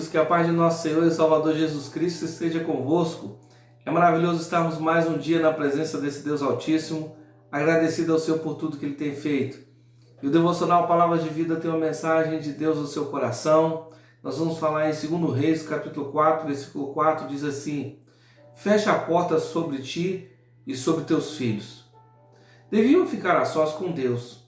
que a paz de nosso Senhor e Salvador Jesus Cristo esteja convosco. É maravilhoso estarmos mais um dia na presença desse Deus Altíssimo, agradecido ao Senhor por tudo que Ele tem feito. E o Devocional Palavras de Vida tem uma mensagem de Deus no seu coração. Nós vamos falar em 2 Reis, capítulo 4, versículo 4, diz assim: fecha a porta sobre ti e sobre teus filhos. Deviam ficar a sós com Deus,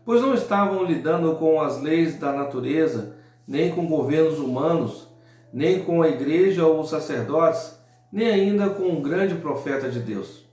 pois não estavam lidando com as leis da natureza, nem com governos humanos, nem com a igreja ou os sacerdotes, nem ainda com um grande profeta de Deus.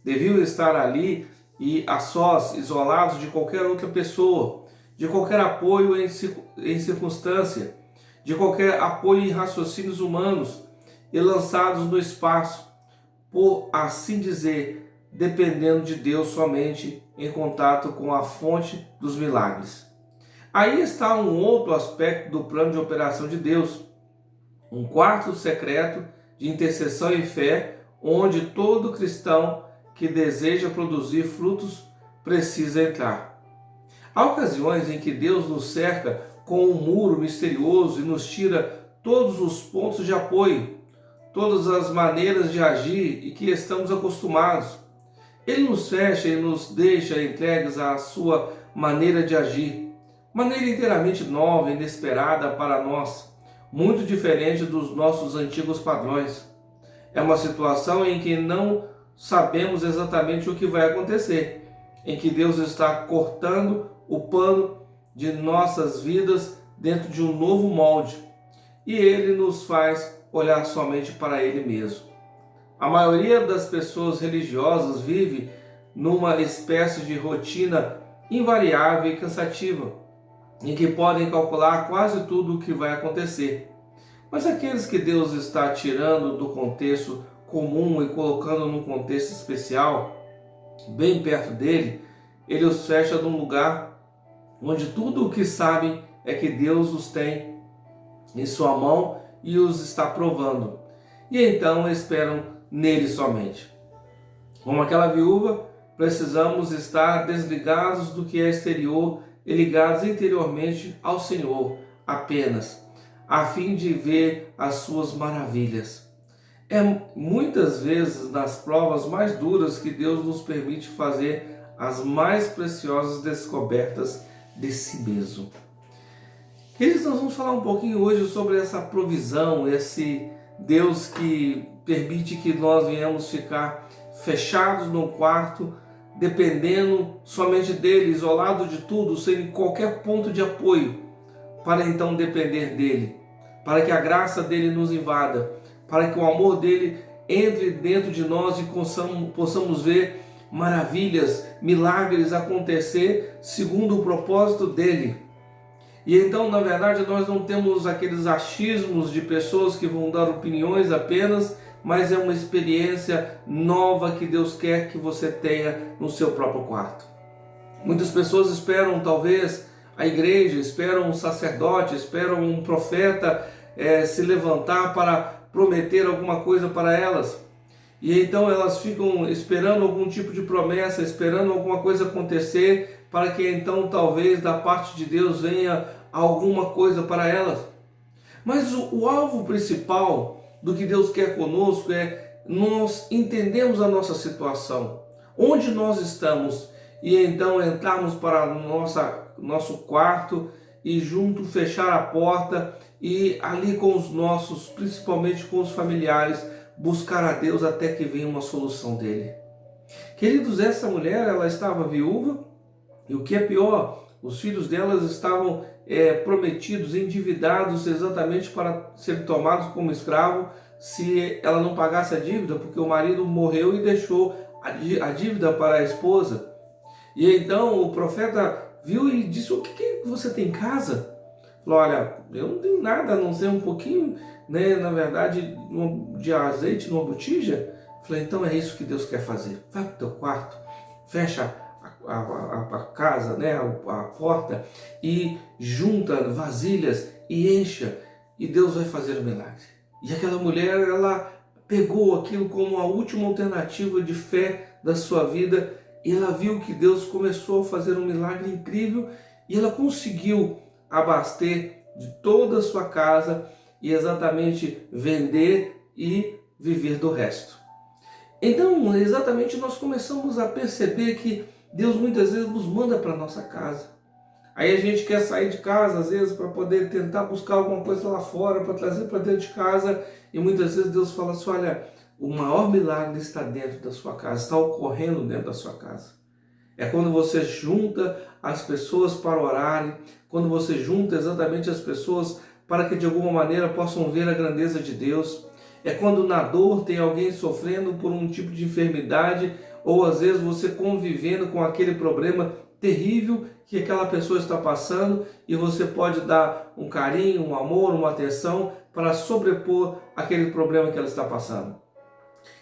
Deviam estar ali e a sós, isolados de qualquer outra pessoa, de qualquer apoio em circunstância, de qualquer apoio em raciocínios humanos, e lançados no espaço, por assim dizer, dependendo de Deus somente, em contato com a fonte dos milagres. Aí está um outro aspecto do plano de operação de Deus, um quarto secreto de intercessão e fé, onde todo cristão que deseja produzir frutos precisa entrar. Há ocasiões em que Deus nos cerca com um muro misterioso e nos tira todos os pontos de apoio, todas as maneiras de agir e que estamos acostumados. Ele nos fecha e nos deixa entregues à sua maneira de agir, maneira inteiramente nova e inesperada para nós, muito diferente dos nossos antigos padrões. É uma situação em que não sabemos exatamente o que vai acontecer, em que Deus está cortando o pano de nossas vidas dentro de um novo molde, e Ele nos faz olhar somente para Ele mesmo. A maioria das pessoas religiosas vive numa espécie de rotina invariável e cansativa, em que podem calcular quase tudo o que vai acontecer. Mas aqueles que Deus está tirando do contexto comum e colocando num contexto especial, bem perto dele, Ele os fecha num lugar onde tudo o que sabem é que Deus os tem em sua mão e os está provando. E então esperam nele somente. Como aquela viúva, precisamos estar desligados do que é exterior e ligados interiormente ao Senhor apenas, a fim de ver as suas maravilhas. É muitas vezes nas provas mais duras que Deus nos permite fazer as mais preciosas descobertas de si mesmo. Queridos, nós vamos falar um pouquinho hoje sobre essa provisão, esse Deus que permite que nós venhamos ficar fechados no quarto, dependendo somente dele, isolado de tudo, sem qualquer ponto de apoio, para então depender dele, para que a graça dele nos invada, para que o amor dele entre dentro de nós e possamos ver maravilhas, milagres acontecer segundo o propósito dele. E então, na verdade, nós não temos aqueles achismos de pessoas que vão dar opiniões apenas, mas é uma experiência nova que Deus quer que você tenha no seu próprio quarto. Muitas pessoas esperam talvez a igreja, esperam um sacerdote, esperam um profeta se levantar para prometer alguma coisa para elas. E então elas ficam esperando algum tipo de promessa, esperando alguma coisa acontecer, para que então talvez da parte de Deus venha alguma coisa para elas. Mas o alvo principal do que Deus quer conosco é nós entendermos a nossa situação, onde nós estamos, e então entrarmos para nosso quarto e junto fechar a porta e ali com os nossos, principalmente com os familiares, buscar a Deus até que venha uma solução dele. Queridos, essa mulher, ela estava viúva, e o que é pior, os filhos delas estavam prometidos, endividados exatamente para serem tomados como escravo se ela não pagasse a dívida, porque o marido morreu e deixou a dívida para a esposa. E então o profeta viu e disse: o que você tem em casa? Falou: olha, eu não tenho nada a não ser um pouquinho, na verdade, de azeite numa botija. Falei: então é isso que Deus quer fazer. Vai para o teu quarto, fecha a casa, a porta, e junta vasilhas e encha, e Deus vai fazer o milagre. E aquela mulher, ela pegou aquilo como a última alternativa de fé da sua vida, e ela viu que Deus começou a fazer um milagre incrível, e ela conseguiu abaster de toda a sua casa e exatamente vender e viver do resto. Então, exatamente nós começamos a perceber que Deus muitas vezes nos manda para nossa casa. Aí a gente quer sair de casa, às vezes, para poder tentar buscar alguma coisa lá fora, para trazer para dentro de casa. E muitas vezes Deus fala assim, olha, o maior milagre está dentro da sua casa, está ocorrendo dentro da sua casa. É quando você junta as pessoas para orarem, quando você junta exatamente as pessoas para que de alguma maneira possam ver a grandeza de Deus. É quando na dor tem alguém sofrendo por um tipo de enfermidade, ou às vezes você convivendo com aquele problema terrível que aquela pessoa está passando e você pode dar um carinho, um amor, uma atenção para sobrepor aquele problema que ela está passando.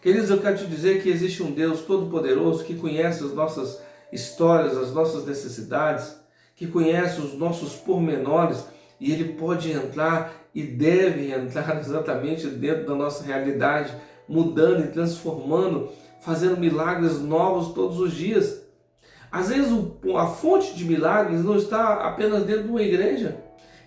Queridos, eu quero te dizer que existe um Deus todo-poderoso que conhece as nossas histórias, as nossas necessidades, que conhece os nossos pormenores e Ele pode entrar e deve entrar exatamente dentro da nossa realidade, mudando e transformando, fazendo milagres novos todos os dias. Às vezes a fonte de milagres não está apenas dentro de uma igreja,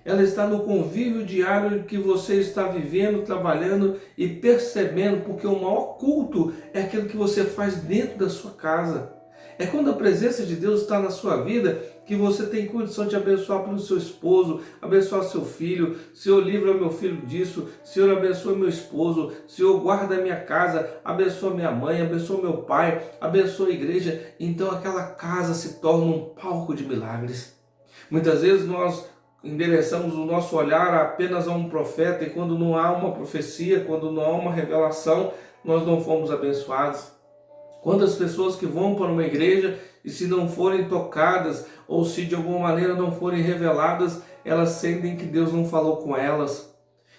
ela está no convívio diário que você está vivendo, trabalhando e percebendo, porque o maior culto é aquilo que você faz dentro da sua casa. É quando a presença de Deus está na sua vida que você tem condição de abençoar pelo seu esposo, abençoar seu filho. Senhor, livra meu filho disso. Senhor, abençoa meu esposo. Senhor, guarda a minha casa, abençoa minha mãe, abençoa meu pai, abençoa a igreja. Então aquela casa se torna um palco de milagres. Muitas vezes nós endereçamos o nosso olhar apenas a um profeta e quando não há uma profecia, quando não há uma revelação, nós não fomos abençoados. Quantas pessoas que vão para uma igreja e se não forem tocadas ou se de alguma maneira não forem reveladas, elas sentem que Deus não falou com elas.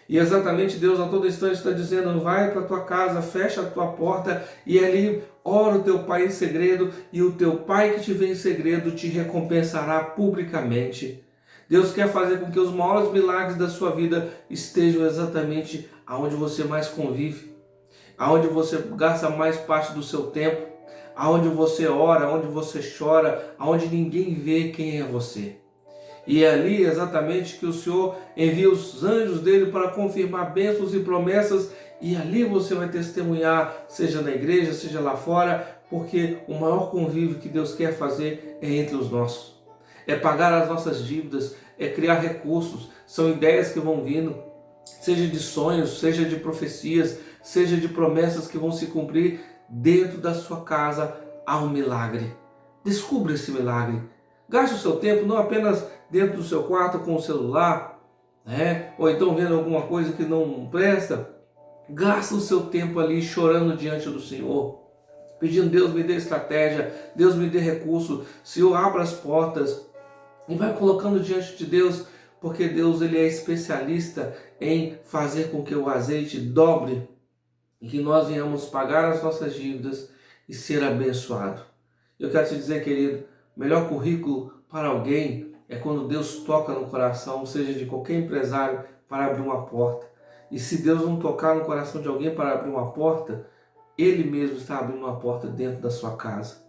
E exatamente Deus a todo instante está dizendo, vai para a tua casa, fecha a tua porta e ali ora o teu Pai em segredo e o teu Pai que te vê em segredo te recompensará publicamente. Deus quer fazer com que os maiores milagres da sua vida estejam exatamente aonde você mais convive, aonde você gasta mais parte do seu tempo, aonde você ora, aonde você chora, aonde ninguém vê quem é você. E é ali exatamente que o Senhor envia os anjos dele para confirmar bênçãos e promessas, e ali você vai testemunhar, seja na igreja, seja lá fora, porque o maior convívio que Deus quer fazer é entre os nossos. É pagar as nossas dívidas, é criar recursos, são ideias que vão vindo, seja de sonhos, seja de profecias, seja de promessas que vão se cumprir. Dentro da sua casa há um milagre. Descubra esse milagre. Gaste o seu tempo não apenas dentro do seu quarto com o celular, ou então vendo alguma coisa que não presta. Gasta o seu tempo ali chorando diante do Senhor, pedindo, Deus me dê estratégia, Deus me dê recurso, Senhor abra as portas, e vai colocando diante de Deus, porque Deus ele é especialista em fazer com que o azeite dobre e que nós venhamos pagar as nossas dívidas e ser abençoado. Eu quero te dizer, querido, o melhor currículo para alguém é quando Deus toca no coração, seja de qualquer empresário, para abrir uma porta. E se Deus não tocar no coração de alguém para abrir uma porta, Ele mesmo está abrindo uma porta dentro da sua casa.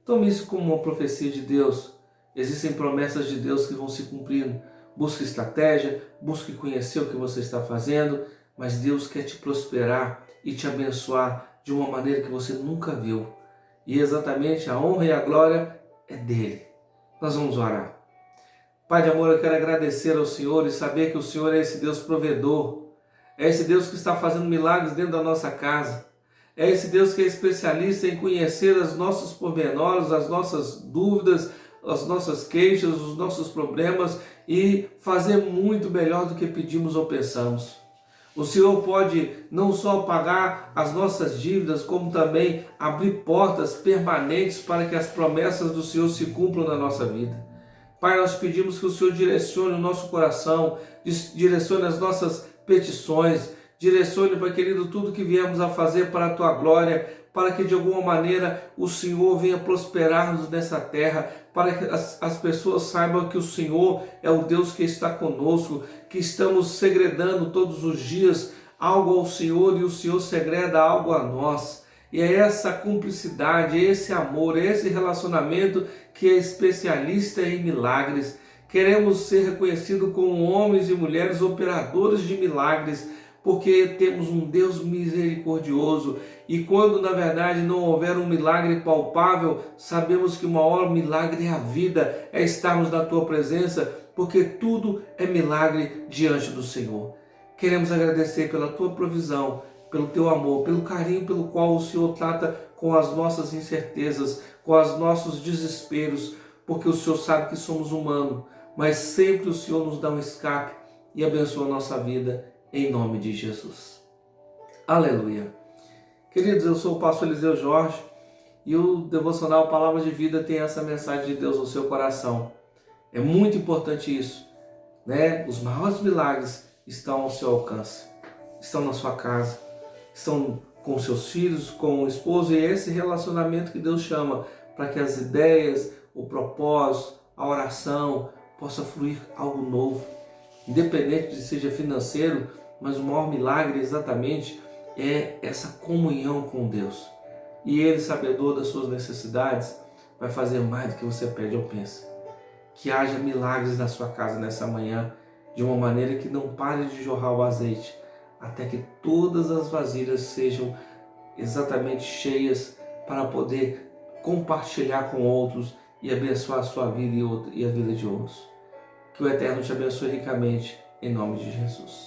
Tome isso como uma profecia de Deus. Existem promessas de Deus que vão se cumprindo. Busque estratégia, busque conhecer o que você está fazendo, mas Deus quer te prosperar e te abençoar de uma maneira que você nunca viu. E exatamente a honra e a glória é dele. Nós vamos orar. Pai de amor, eu quero agradecer ao Senhor e saber que o Senhor é esse Deus provedor. É esse Deus que está fazendo milagres dentro da nossa casa. É esse Deus que é especialista em conhecer os nossos pormenores, as nossas dúvidas, as nossas queixas, os nossos problemas e fazer muito melhor do que pedimos ou pensamos. O Senhor pode não só pagar as nossas dívidas, como também abrir portas permanentes para que as promessas do Senhor se cumpram na nossa vida. Pai, nós pedimos que o Senhor direcione o nosso coração, direcione as nossas petições, direcione, Pai querido, tudo que viemos a fazer para a Tua glória, para que de alguma maneira o Senhor venha prosperar-nos nessa terra, para que as pessoas saibam que o Senhor é o Deus que está conosco, que estamos segredando todos os dias algo ao Senhor e o Senhor segreda algo a nós. E é essa cumplicidade, é esse amor, é esse relacionamento que é especialista em milagres, Queremos ser reconhecidos como homens e mulheres operadores de milagres, porque temos um Deus misericordioso. E quando na verdade não houver um milagre palpável, sabemos que o maior milagre é a vida, é estarmos na tua presença, porque tudo é milagre diante do Senhor. Queremos agradecer pela tua provisão, pelo teu amor, pelo carinho pelo qual o Senhor trata com as nossas incertezas, com os nossos desesperos, porque o Senhor sabe que somos humanos, mas sempre o Senhor nos dá um escape e abençoa a nossa vida, em nome de Jesus. Aleluia. Queridos, eu sou o pastor Eliseu Jorge e o Devocional Palavra de Vida tem essa mensagem de Deus no seu coração. É muito importante isso, né? Os maiores milagres estão ao seu alcance, estão na sua casa, estão com seus filhos, com o esposo, e é esse relacionamento que Deus chama para que as ideias, o propósito, a oração possa fluir algo novo, independente de seja financeiro, mas o maior milagre exatamente é essa comunhão com Deus. E Ele, sabedor das suas necessidades, vai fazer mais do que você pede ou pensa. Que haja milagres na sua casa nessa manhã, de uma maneira que não pare de jorrar o azeite, até que todas as vasilhas sejam exatamente cheias para poder compartilhar com outros e abençoar a sua vida e a vida de outros. Que o Eterno te abençoe ricamente, em nome de Jesus.